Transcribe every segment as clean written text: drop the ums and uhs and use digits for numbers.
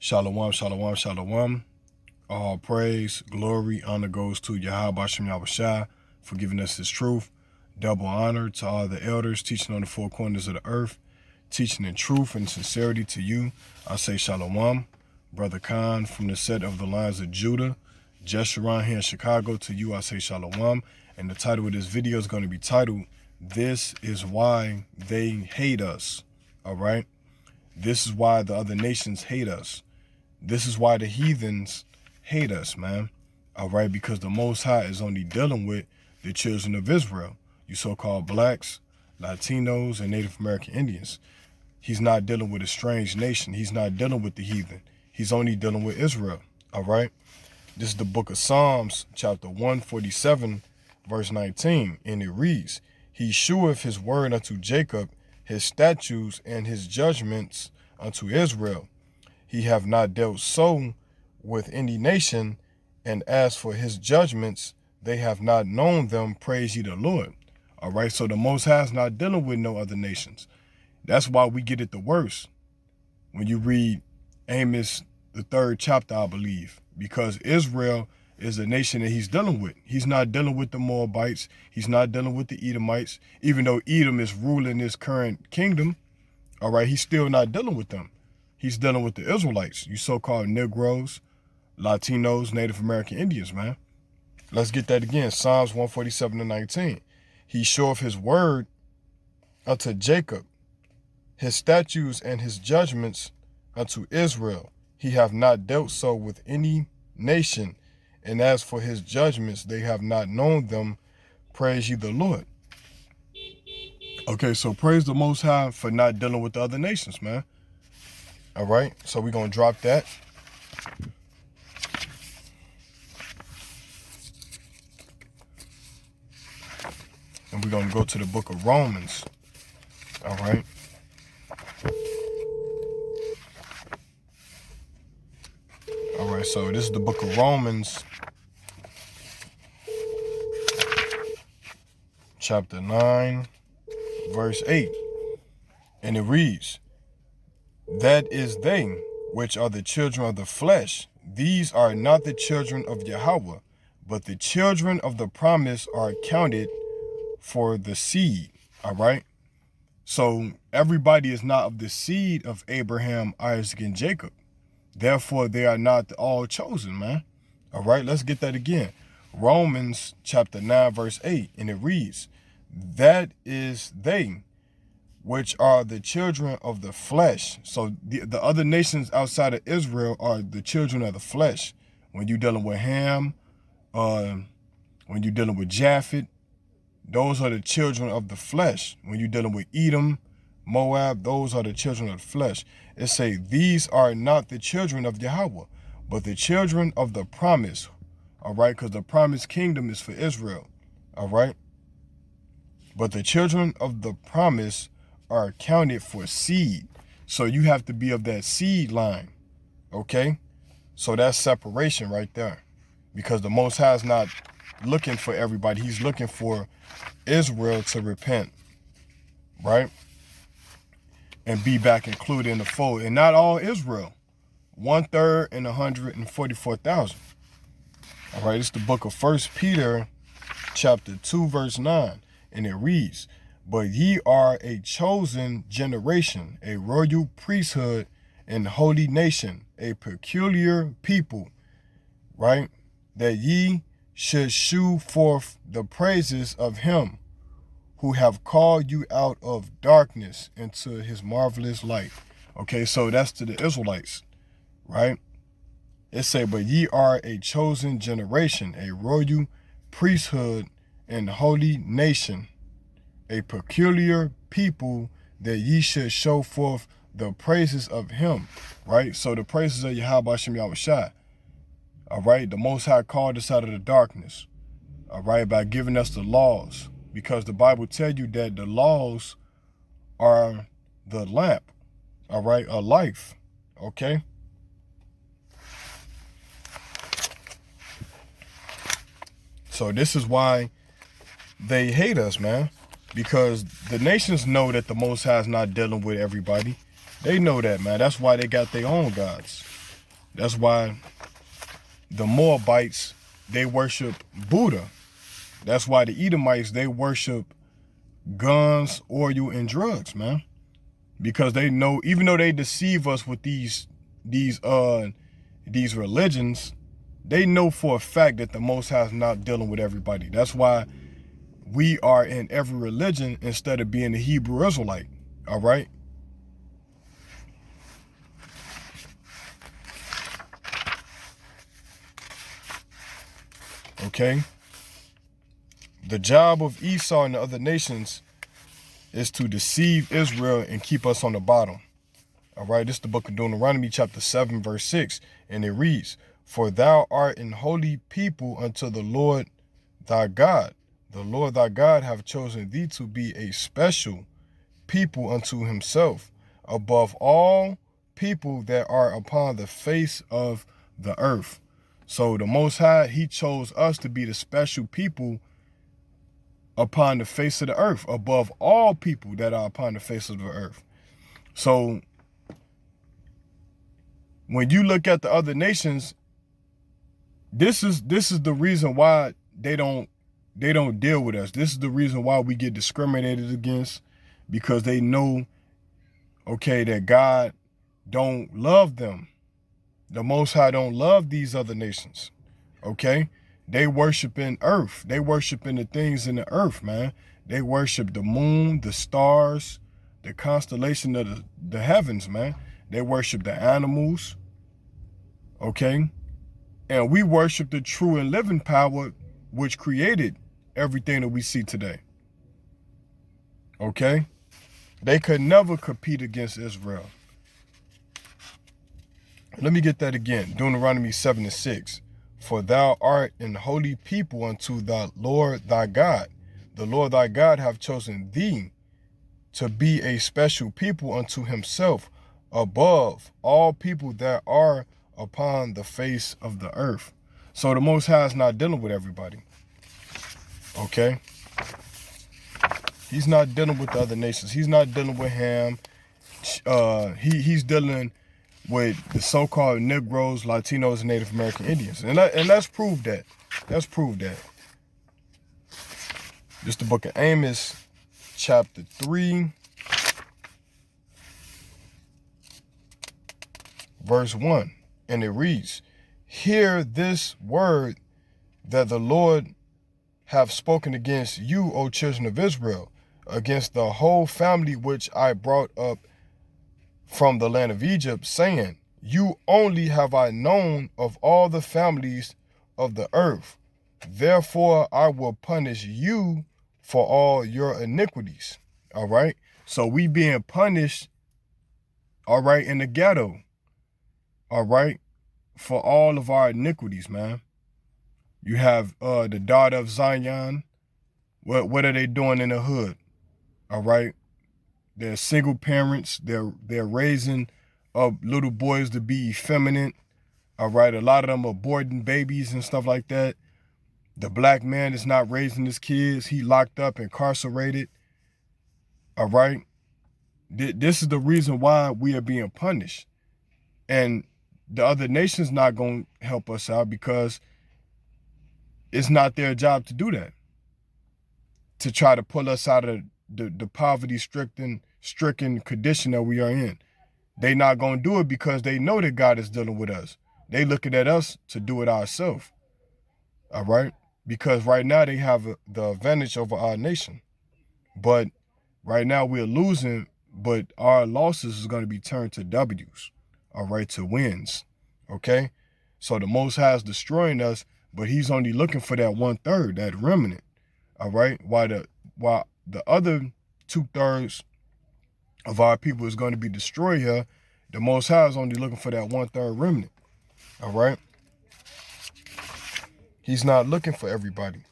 Shalom, shalom, shalom. All praise, glory, honor goes to Yahweh Shem Yahushua for giving us his truth. Double honor to all the elders teaching on the four corners of the earth, teaching in truth and sincerity to you. I say shalom. Brother Khan from the set of the lines of Judah, Jeshurun here in Chicago, to you I say shalom. And the title of this video is going to be titled, This is Why They Hate Us. All right? This is why the other nations hate us. This is why the heathens hate us, man. All right, because the Most High is only dealing with the children of Israel, you so-called blacks, Latinos, and Native American Indians. He's not dealing with a strange nation. He's not dealing with the heathen. He's only dealing with Israel, all right? This is the book of Psalms, chapter 147, verse 19, and it reads, He sheweth his word unto Jacob, his statutes and his judgments unto Israel. He have not dealt so with any nation, and as for his judgments, they have not known them. Praise ye the Lord. All right, so the Most High is not dealing with no other nations. That's why we get it the worst when you read Amos, the 3rd chapter, I believe, because Israel is a nation that he's dealing with. He's not dealing with the Moabites. He's not dealing with the Edomites, even though Edom is ruling this current kingdom. All right, he's still not dealing with them. He's dealing with the Israelites, you so-called Negroes, Latinos, Native American Indians, man. Let's get that again. Psalms 147 and 19. He showeth his word unto Jacob, his statutes and his judgments unto Israel. He have not dealt so with any nation, and as for his judgments, they have not known them. Praise ye the Lord. Okay, so praise the Most High for not dealing with the other nations, man. All right, so we're going to drop that. And we're going to go to the book of Romans. All right. All right, so this is the book of Romans, chapter 9, verse 8. And it reads, That is they which are the children of the flesh. These are not the children of Yahweh, but the children of the promise are counted for the seed. All right. So everybody is not of the seed of Abraham, Isaac, and Jacob. Therefore, they are not all chosen, man. All right. Let's get that again. Romans chapter 9, verse 8. And it reads, That is they which are the children of the flesh. So the other nations outside of Israel are the children of the flesh. When you're dealing with Ham, when you're dealing with Japheth, those are the children of the flesh. When you're dealing with Edom, Moab, those are the children of the flesh. It say, these are not the children of Yahweh, but the children of the promise. All right, because the promised kingdom is for Israel. All right. But the children of the promise are counted for seed. So you have to be of that seed line. Okay? So that's separation right there. Because the Most High is not looking for everybody. He's looking for Israel to repent. Right? And be back included in the fold. And not all Israel. 1/3 and 144,000. All right, it's the book of 1 Peter chapter 2, verse 9. And it reads, But ye are a chosen generation, a royal priesthood, and holy nation, a peculiar people, right? That ye should shew forth the praises of him who have called you out of darkness into his marvelous light. Okay, so that's to the Israelites, right? It say, but ye are a chosen generation, a royal priesthood, and holy nation, a peculiar people, that ye should show forth the praises of him, right? So the praises of Yahweh Shem Yahushua, all right? The Most High called us out of the darkness, all right, by giving us the laws, because the Bible tells you that the laws are the lamp, all right, of life, okay? So this is why they hate us, man. Because the nations know that the Most High is not dealing with everybody. They know that, man. That's why they got their own gods. That's why the Moabites, they worship Buddha. That's why the Edomites, they worship guns, oil, and drugs, man. Because they know, even though they deceive us with these religions, they know for a fact that the Most High is not dealing with everybody. That's why we are in every religion instead of being a Hebrew Israelite. All right. Okay. The job of Esau and the other nations is to deceive Israel and keep us on the bottom. All right, this is the book of Deuteronomy chapter 7, verse 6. And it reads, "For thou art an holy people unto the Lord thy God. The Lord thy God hath chosen thee to be a special people unto himself, above all people that are upon the face of the earth." So the Most High, he chose us to be the special people upon the face of the earth, above all people that are upon the face of the earth. So when you look at the other nations, this is the reason why they don't deal with us. This is the reason why we get discriminated against, because they know, okay, that God don't love them. The Most High don't love these other nations. Okay? They worship in earth. They worship in the things in the earth, man. They worship the moon, the stars, the constellation of the heavens, man. They worship the animals. Okay? And we worship the true and living power which created everything that we see today. Okay? They could never compete against Israel. Let me get that again. Deuteronomy 7 and 6. "For thou art an holy people unto the Lord thy God. The Lord thy God hath chosen thee to be a special people unto himself, above all people that are upon the face of the earth." So the Most High is not dealing with everybody. Okay? He's not dealing with the other nations. He's not dealing with Ham. He's dealing with the so-called Negroes, Latinos, and Native American Indians. And let's prove that. Let's prove that. This is the book of Amos, chapter 3, verse 1. And it reads, "Hear this word that the Lord hath spoken against you, O children of Israel, against the whole family which I brought up from the land of Egypt, saying, You only have I known of all the families of the earth. Therefore I will punish you for all your iniquities." All right. So we being punished, all right, in the ghetto, all right, for all of our iniquities, man. You have the daughter of Zion. What are they doing in the hood? All right. They're single parents. They're raising up little boys to be effeminate. All right. A lot of them are aborting babies and stuff like that. The black man is not raising his kids. He locked up, incarcerated. All right. This is the reason why we are being punished. And the other nations not going to help us out, because it's not their job to do that, to try to pull us out of the poverty-stricken condition that we are in. They not going to do it because they know that God is dealing with us. They looking at us to do it ourselves. All right? Because right now they have the advantage over our nation. But right now we're losing, but our losses is going to be turned to W's. All right? To wins. Okay? So the Most High is destroying us, but he's only looking for that 1/3, that remnant. All right? While the other 2/3 of our people is going to be destroyed here, the Most High is only looking for that 1/3 remnant. All right? He's not looking for everybody.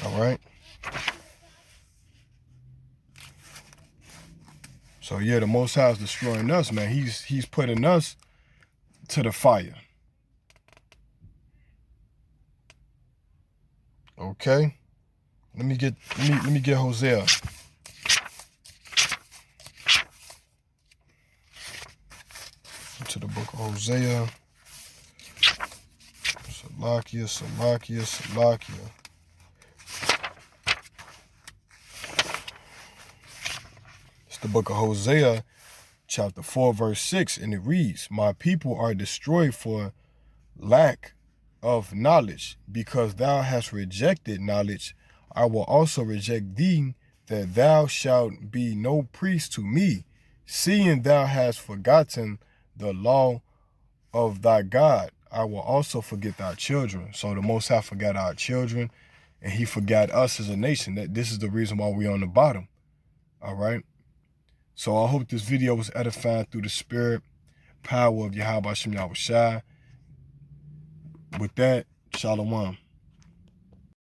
All right? So yeah, the Most High is destroying us, man. He's putting us to the fire. Okay? Let me get Hosea. to the book of Hosea. Salakia. It's the book of Hosea, chapter 4, verse 6, and it reads, "My people are destroyed for lack of knowledge, because thou hast rejected knowledge. I will also reject thee, that thou shalt be no priest to me, seeing thou hast forgotten the law of thy God. I will also forget thy children." So the Most High forgot our children, and he forgot us as a nation. That this is the reason why we're on the bottom. All right. So I hope this video was edifying through the spirit, power of Yahweh Shem Yahushua. With that, Shalom.